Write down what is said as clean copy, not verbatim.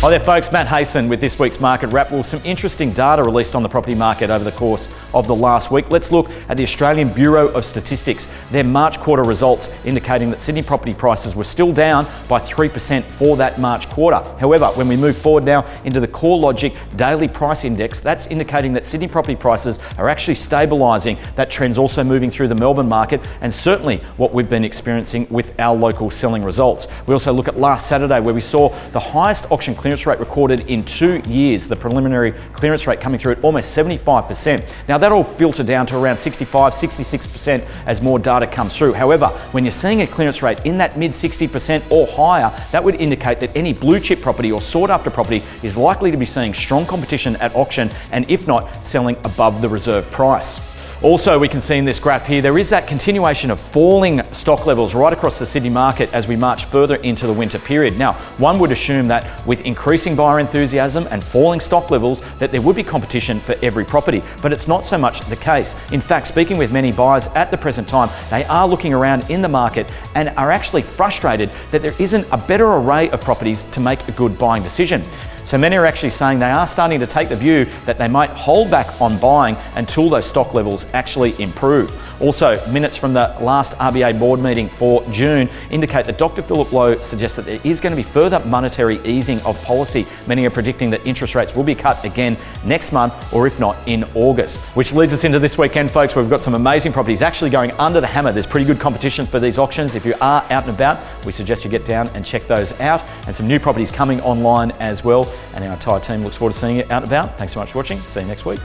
Hi there folks, Matt Hayson with this week's Market Wrap. Well, some interesting data released on the property market over the course of the last week. Let's look at the Australian Bureau of Statistics. Their March quarter results indicating that Sydney property prices were still down by 3% for that March quarter. However, when we move forward now into the CoreLogic Daily Price Index, that's indicating that Sydney property prices are actually stabilising. That trend's also moving through the Melbourne market and certainly what we've been experiencing with our local selling results. We also look at last Saturday where we saw the highest auction clearance rate recorded in 2 years, the preliminary clearance rate coming through at almost 75%. Now that'll filter down to around 65, 66% as more data comes through. However, when you're seeing a clearance rate in that mid 60% or higher, that would indicate that any blue chip property or sought after property is likely to be seeing strong competition at auction and if not, selling above the reserve price. Also, we can see in this graph here, there is that continuation of falling stock levels right across the Sydney market as we march further into the winter period. Now, one would assume that with increasing buyer enthusiasm and falling stock levels, that there would be competition for every property, but it's not so much the case. In fact, speaking with many buyers at the present time, they are looking around in the market and are actually frustrated that there isn't a better array of properties to make a good buying decision. So many are actually saying they are starting to take the view that they might hold back on buying until those stock levels actually improve. Also, minutes from the last RBA board meeting for June indicate that Dr. Philip Lowe suggests that there is going to be further monetary easing of policy. Many are predicting that interest rates will be cut again next month or if not in August. Which leads us into this weekend, folks, where we've got some amazing properties actually going under the hammer. There's pretty good competition for these auctions. If you are out and about, we suggest you get down and check those out. And some new properties coming online as well. And our entire team looks forward to seeing you out and about. Thanks so much for watching. See you next week.